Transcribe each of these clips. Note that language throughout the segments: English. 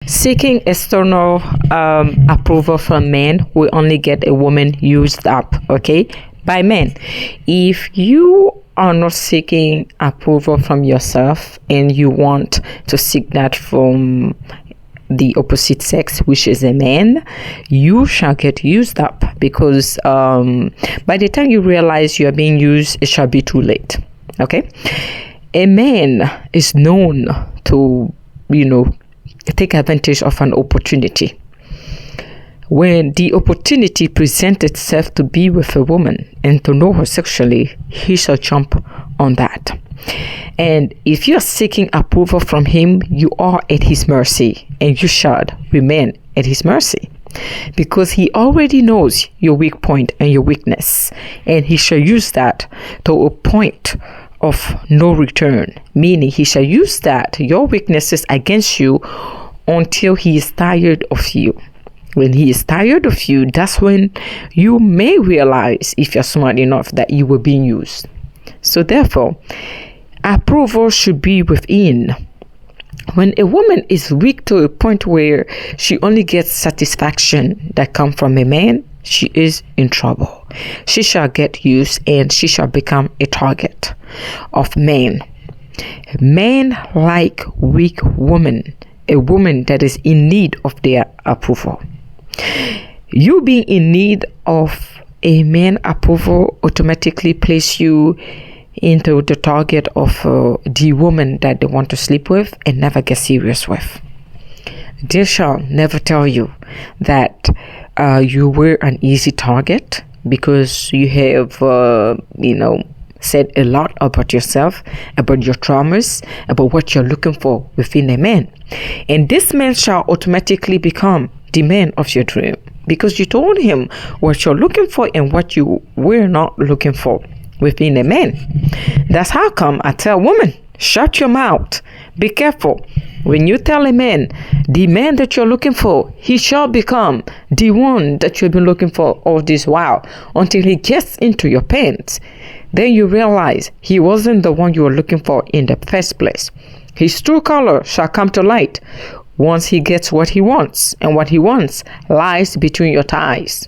Seeking external approval from men will only get a woman used up, okay, by men. If you are not seeking approval from yourself and you want to seek that from the opposite sex, which is a man, you shall get used up, because by the time you realize you are being used, it shall be too late. Okay, a man is known to, take advantage of an opportunity. When the opportunity presents itself to be with a woman and to know her sexually, he shall jump on that. And if you are seeking approval from him, you are at his mercy, and you should remain at his mercy, because he already knows your weak point and your weakness, and he shall use that to a point of no return, meaning he shall use that, your weaknesses, against you until he is tired of you. When he is tired of you, that's when you may realize, if you're smart enough, that you were being used. So therefore, approval should be within. When a woman is weak to a point where she only gets satisfaction that comes from a man, she is in trouble. She shall get used, and she shall become a target of men. Men like weak women, a woman that is in need of their approval. You being in need of a man approval automatically place you into the target of the woman that they want to sleep with and never get serious with. They shall never tell you that you were an easy target, because you have, said a lot about yourself, about your traumas, about what you're looking for within a man. And this man shall automatically become the man of your dream, because you told him what you're looking for and what you were not looking for within a man. That's how come I tell women, shut your mouth. Be careful. When you tell a man, the man that you're looking for, he shall become the one that you've been looking for all this while, until he gets into your pants. Then you realize he wasn't the one you were looking for in the first place. His true color shall come to light once he gets what he wants, and what he wants lies between your thighs.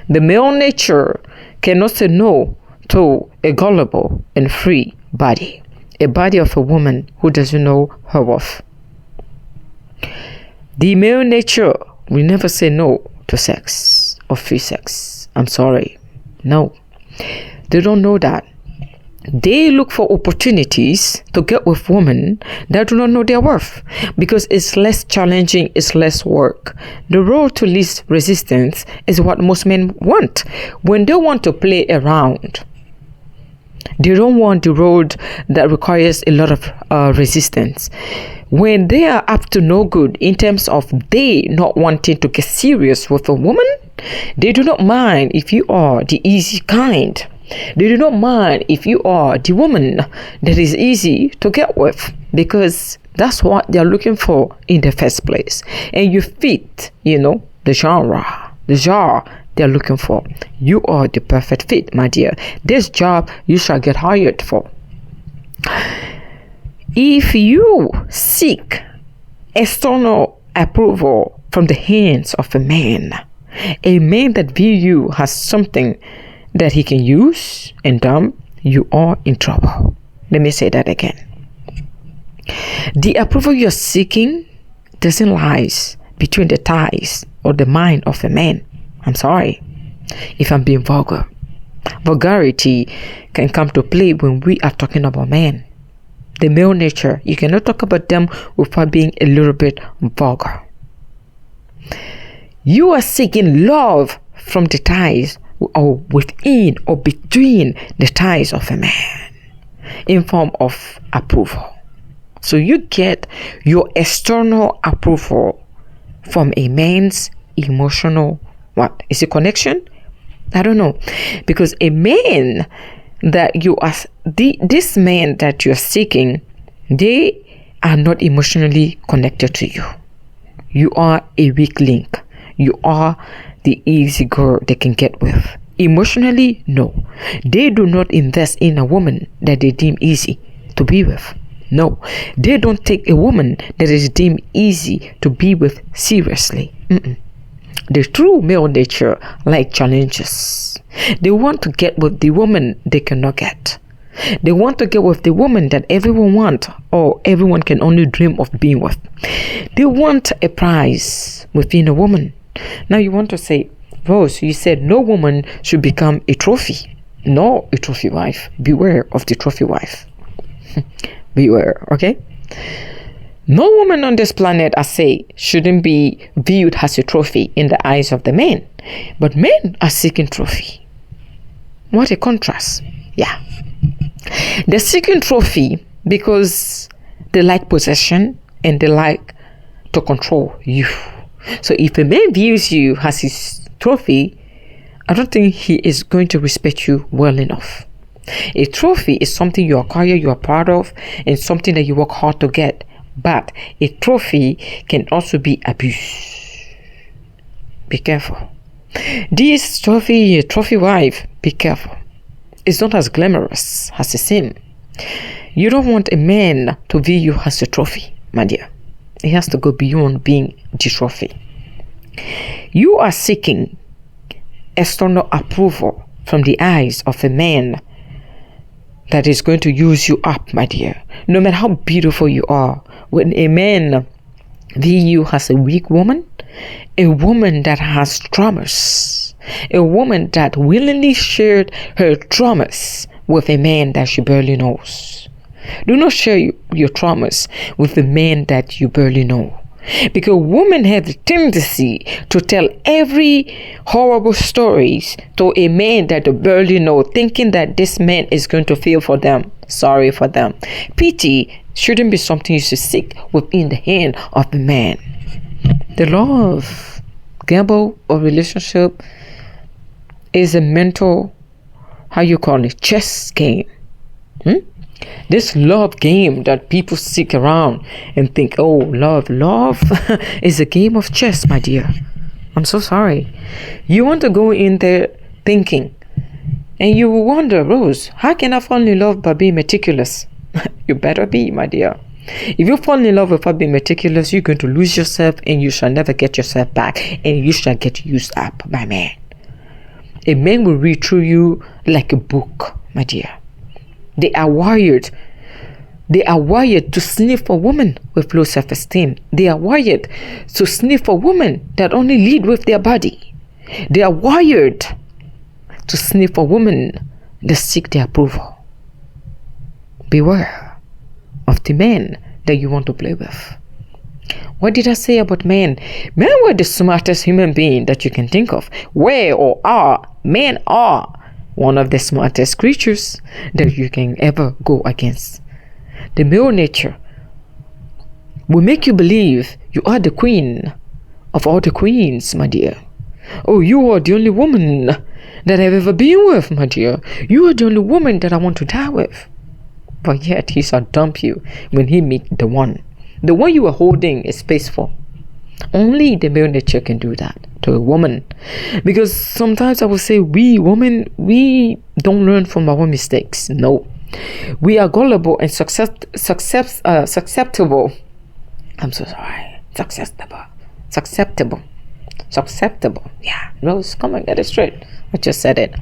The male nature cannot say no to a gullible and free body, a body of a woman who doesn't know her worth. The male nature will never say no to sex or free sex. I'm sorry. No. They don't know that. They look for opportunities to get with women that do not know their worth, because it's less challenging, it's less work. The road to least resistance is what most men want. When they want to play around, they don't want the road that requires a lot of resistance. When they are up to no good in terms of they not wanting to get serious with a woman, they do not mind if you are the easy kind. They do not mind if you are the woman that is easy to get with, because that's what they're looking for in the first place. And you fit, the genre they're looking for. You are the perfect fit, my dear. This job you shall get hired for. If you seek external approval from the hands of a man that view you as something that he can use and dump, you are in trouble. Let me say that again. The approval you're seeking doesn't lie between the thighs or the mind of a man. I'm sorry if I'm being vulgar. Vulgarity can come to play when we are talking about men. The male nature, you cannot talk about them without being a little bit vulgar. You are seeking love from the thighs or within or between the thighs of a man in form of approval. So you get your external approval from a man's emotional, what is it, connection? I don't know, because a man that you are, this man that you're seeking, they are not emotionally connected to you. You are a weak link. You are the easy girl they can get with. Emotionally, no. They do not invest in a woman that they deem easy to be with. No, they don't take a woman that is deemed easy to be with seriously. The true male nature like challenges. They want to get with the woman they cannot get. They want to get with the woman that everyone wants or everyone can only dream of being with. They want a prize within a woman. Now you want to say, Rose, you said no woman should become a trophy. No, a trophy wife. Beware of the trophy wife. Beware, okay? No woman on this planet, I say, shouldn't be viewed as a trophy in the eyes of the men. But men are seeking trophy. What a contrast. Yeah. They're seeking trophy because they like possession and they like to control you. So if a man views you as his trophy, I don't think he is going to respect you well enough. A trophy is something you acquire, you are proud of, and something that you work hard to get. But a trophy can also be abused. Be careful. This trophy wife, be careful. It's not as glamorous as it seems. You don't want a man to view you as a trophy, my dear. It has to go beyond being the trophy. You are seeking external approval from the eyes of a man that is going to use you up, my dear. No matter how beautiful you are, when a man view you as a weak woman, a woman that has traumas, a woman that willingly shared her traumas with a man that she barely knows. Do not share your traumas with a man that you barely know. Because women have the tendency to tell every horrible stories to a man that they barely know, thinking that this man is going to feel for them, sorry for them. Pity shouldn't be something you should seek within the hand of the man. The love, gamble, or relationship is a mental, chess game. This love game that people seek around and think, oh, love is a game of chess, my dear. I'm so sorry. You want to go in there thinking, and you will wonder, Rose, how can I fall in love by being meticulous? You better be, my dear. If you fall in love without being meticulous, you're going to lose yourself and you shall never get yourself back, and you shall get used up by man. A man will read through you like a book, my dear. They are wired to sniff for women with low self-esteem. They are wired to sniff for women that only lead with their body. They are wired to sniff for women that seek their approval. Beware of the men that you want to play with. What did I say about men? Men were the smartest human being that you can think of. Men are one of the smartest creatures that you can ever go against. The male nature will make you believe you are the queen of all the queens, my dear. Oh, you are the only woman that I've ever been with, my dear. You are the only woman that I want to die with. But yet he shall dump you when he meets the one you are holding a space for. Only the male nature can do that to a woman. Because sometimes I will say, we women, we don't learn from our mistakes. No. We are gullible and susceptible. I'm so sorry. Susceptible. Yeah. Rose, come on, get it straight. I just said it.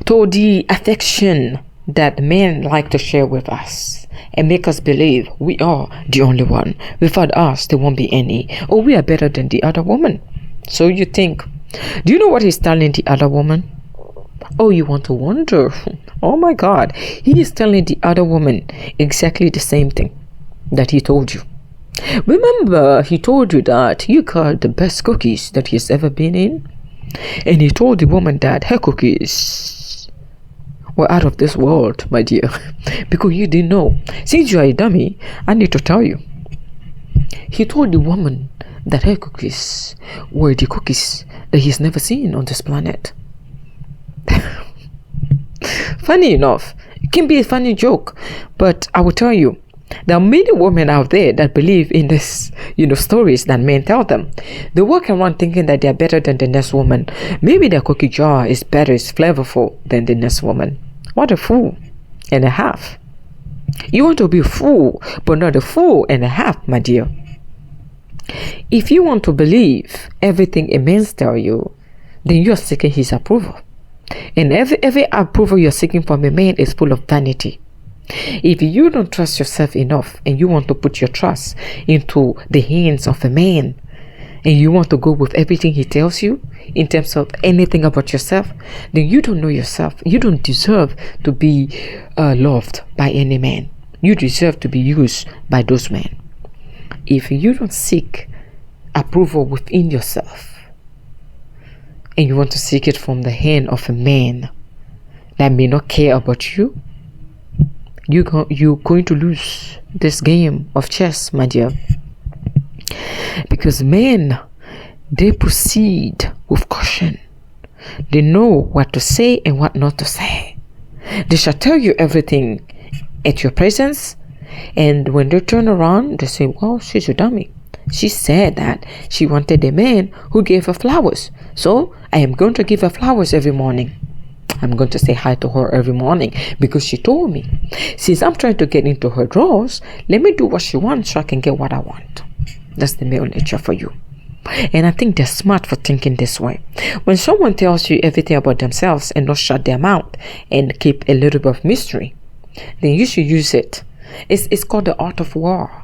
To the affection that men like to share with us and make us believe we are the only one. Without us, there won't be any. Or we are better than the other woman. So you think, do you know what he's telling the other woman? Oh, you want to wonder? Oh my God. He is telling the other woman exactly the same thing that he told you. Remember, he told you that you got the best cookies that he's ever been in? And he told the woman that her cookies were out of this world, my dear. Because you didn't know. Since you are a dummy, I need to tell you. He told the woman that her cookies were the cookies that he's never seen on this planet. Funny enough, it can be a funny joke, but I will tell you, there are many women out there that believe in this, stories that men tell them. They walk around thinking that they are better than the next woman. Maybe their cookie jar is better, is flavorful than the next woman. What a fool and a half. You want to be a fool, but not a fool and a half, my dear. If you want to believe everything a man tells you, then you are seeking his approval. And every approval you're seeking from a man is full of vanity. If you don't trust yourself enough and you want to put your trust into the hands of a man, and you want to go with everything he tells you in terms of anything about yourself, then you don't know yourself. You don't deserve to be loved by any man. You deserve to be used by those men. If you don't seek approval within yourself, and you want to seek it from the hand of a man that may not care about you, you're going to lose this game of chess, my dear. Because men, they proceed with caution. They know what to say and what not to say. They shall tell you everything at your presence, and when they turn around, they say, well, she's a dummy. She said that she wanted a man who gave her flowers, so I am going to give her flowers every morning. I'm going to say hi to her every morning because she told me. Since I'm trying to get into her drawers, let me do what she wants so I can get what I want. That's the male nature for you. And I think they're smart for thinking this way. When someone tells you everything about themselves and not shut their mouth and keep a little bit of mystery, then you should use it. It's called the art of war.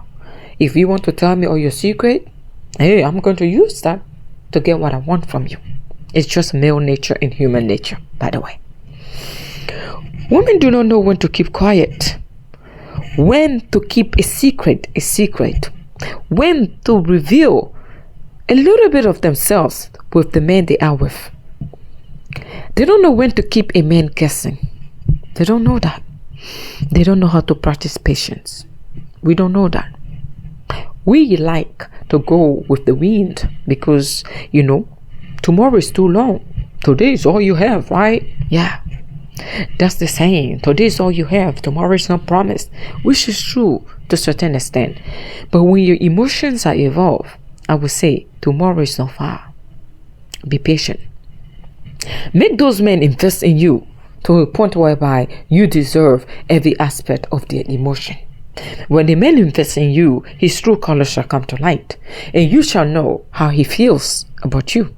If you want to tell me all your secret, hey, I'm going to use that to get what I want from you. It's just male nature and human nature, by the way. Women do not know when to keep quiet, when to keep a secret, when to reveal a little bit of themselves with the man they are with. They don't know when to keep a man guessing. They don't know that. They don't know how to practice patience. We don't know that. We like to go with the wind because, tomorrow is too long. Today is all you have, right? Yeah. That's the saying. Today is all you have. Tomorrow is not promised, which is true to a certain extent. But when your emotions are involved, I would say tomorrow is not far. Be patient. Make those men invest in you to a point whereby you deserve every aspect of their emotion. When the man invests in you, his true color shall come to light, and you shall know how he feels about you.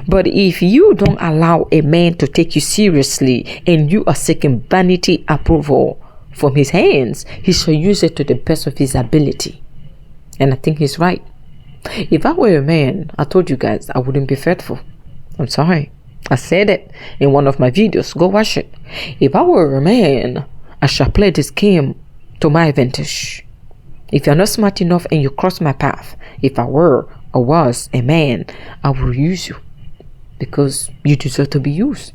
But if you don't allow a man to take you seriously and you are seeking vanity approval from his hands, he shall use it to the best of his ability. And I think he's right. If I were a man, I told you guys, I wouldn't be faithful. I'm sorry. I said it in one of my videos. Go watch it. If I were a man, I shall play this game to my advantage. If you're not smart enough and you cross my path, if I were or was a man, I will use you because you deserve to be used.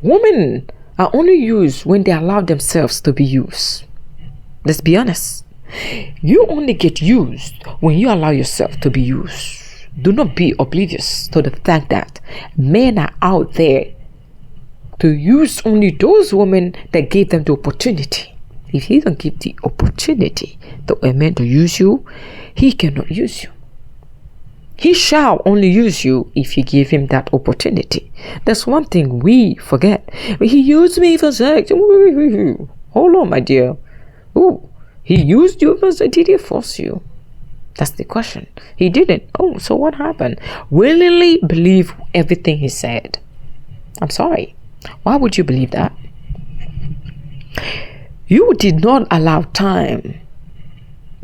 Women are only used when they allow themselves to be used. Let's be honest. You only get used when you allow yourself to be used. Do not be oblivious to the fact that men are out there to use only those women that gave them the opportunity. If he don't give the opportunity to a man to use you, he cannot use you. He shall only use you if you give him that opportunity. That's one thing we forget. He used me for sex. Hold on, my dear. Ooh, he used you for sex. Did he force you? That's the question. He didn't. Oh, so what happened? Willingly believe everything he said. I'm sorry. Why would you believe that? You did not allow time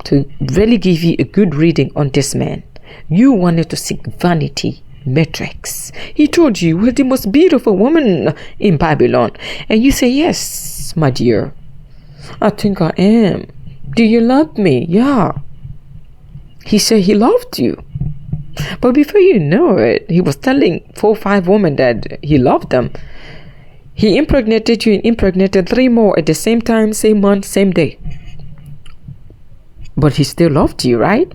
to really give you a good reading on this man. You wanted to seek vanity metrics. He told you, we're the most beautiful woman in Babylon. And you say, yes, my dear. I think I am. Do you love me? Yeah. He said he loved you. But before you know it, he was telling 4 or 5 women that he loved them. He impregnated you and impregnated 3 more at the same time, same month, same day. But he still loved you, right?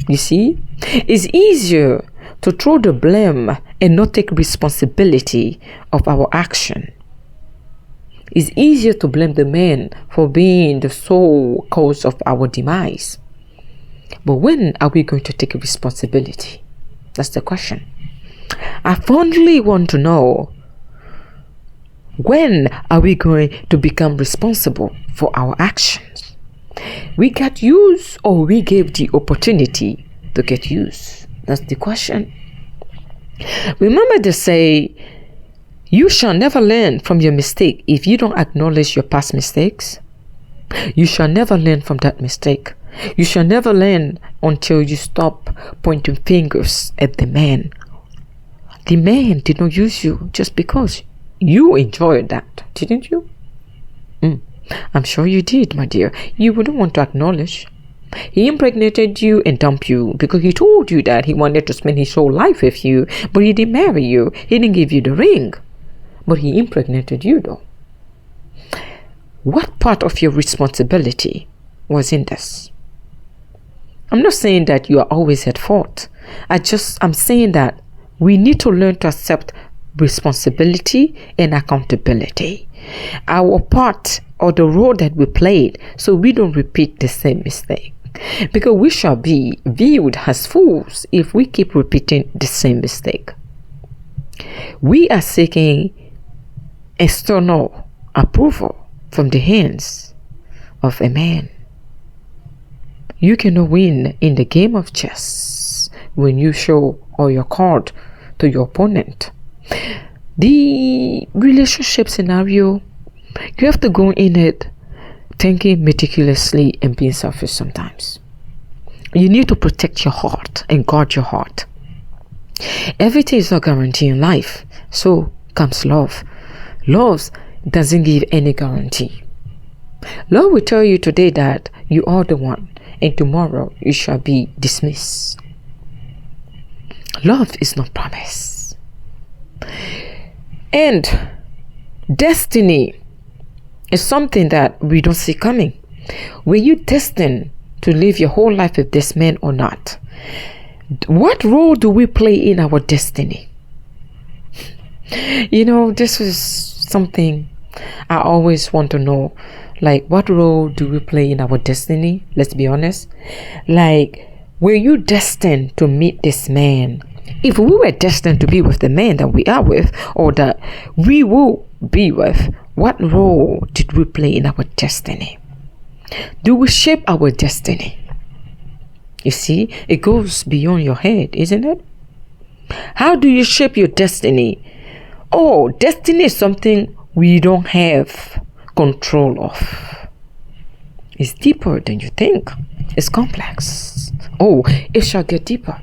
You see? It's easier to throw the blame and not take responsibility of our action. It's easier to blame the man for being the sole cause of our demise. But when are we going to take responsibility? That's the question. I fondly want to know When are we going to become responsible for our actions? We got used, or we gave the opportunity to get used? That's the question. Remember to say, you shall never learn from your mistake if you don't acknowledge your past mistakes. You shall never learn from that mistake. You shall never learn until you stop pointing fingers at the man. The man did not use you just because you enjoyed that, didn't you? I'm sure you did, my dear. You wouldn't want to acknowledge. He impregnated you and dumped you because he told you that he wanted to spend his whole life with you, but he didn't marry you. He didn't give you the ring, but he impregnated you though. What part of your responsibility was in this? I'm not saying that you are always at fault. I'm saying that we need to learn to accept responsibility and accountability. Our part or the role that we played, so we don't repeat the same mistake. Because we shall be viewed as fools if we keep repeating the same mistake. We are seeking external approval from the hands of a man. You cannot win in the game of chess when you show all your card to your opponent. The relationship scenario, you have to go in it thinking meticulously and being selfish sometimes. You need to protect your heart and guard your heart. Everything is not guaranteed in life. So comes love. Love doesn't give any guarantee. Love will tell you today that you are the one, and tomorrow you shall be dismissed. Love is not promise. And destiny is something that we don't see coming. Were you destined to live your whole life with this man or not? What role do we play in our destiny? This is something I always want to know. Like, what role do we play in our destiny? Let's be honest. Like, were you destined to meet this man? If we were destined to be with the man that we are with, or that we will be with, what role did we play in our destiny? Do we shape our destiny? You see, it goes beyond your head, isn't it? How do you shape your destiny? Oh, destiny is something we don't have control of. It's deeper than you think. It's complex. Oh, it shall get deeper.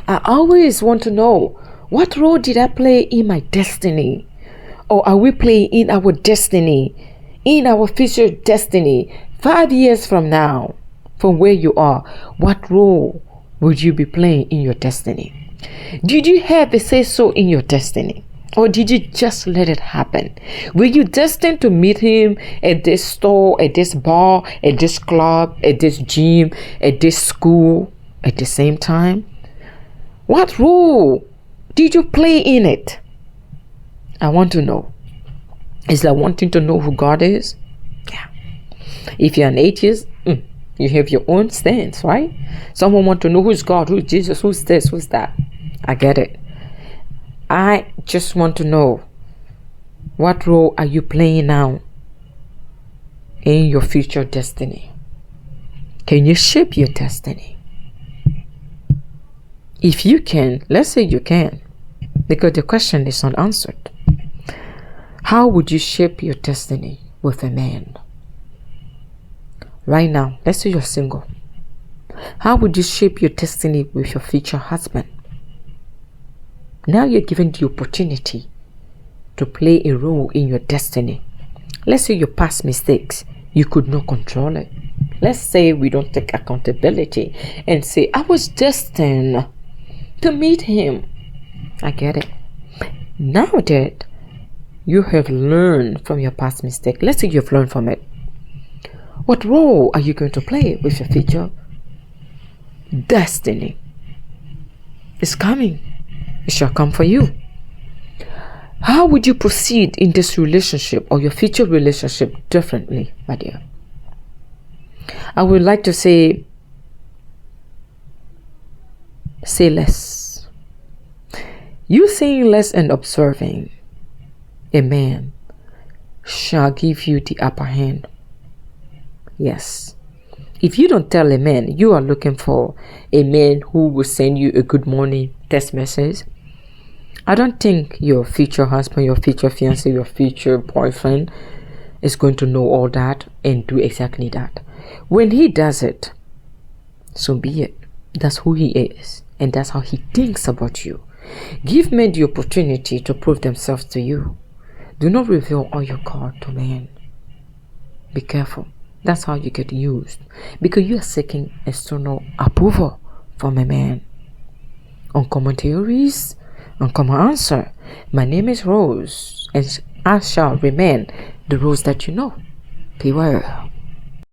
I always want to know, what role did I play in my destiny? Or are we playing in our destiny, in our future destiny, 5 years from now, from where you are? What role would you be playing in your destiny? Did you have a say-so in your destiny? Or did you just let it happen? Were you destined to meet him at this store, at this bar, at this club, at this gym, at this school at the same time? What role did you play in it? I want to know. It's like wanting to know who God is. Yeah. If you're an atheist, you have your own stance, right? Someone want to know who's God, who's Jesus, who's this, who's that. I get it. I just want to know, what role are you playing now in your future destiny? Can you shape your destiny? If you can, let's say you can, because the question is unanswered. How would you shape your destiny with a man? Right now, let's say you're single. How would you shape your destiny with your future husband? Now you're given the opportunity to play a role in your destiny. Let's say your past mistakes, you could not control it. Let's say we don't take accountability and say, I was destined to meet him. I get it. Now that you have learned from your past mistake, let's say you've learned from it, what role are you going to play with your future destiny? It's coming. It shall come for you. How would you proceed in this relationship or your future relationship differently, my dear? I would like to say less. You saying less and observing a man shall give you the upper hand. Yes. If you don't tell a man you are looking for a man who will send you a good morning text message, I don't think your future husband, your future fiance, your future boyfriend is going to know all that and do exactly that. When he does it, so be it. That's who he is, and that's how he thinks about you. Give men the opportunity to prove themselves to you. Do not reveal all your cards to men. Be careful. That's how you get used, because you are seeking external approval from a man. Uncommon theories, uncommon answer. My name is Rose, and I shall remain the Rose that you know. Beware.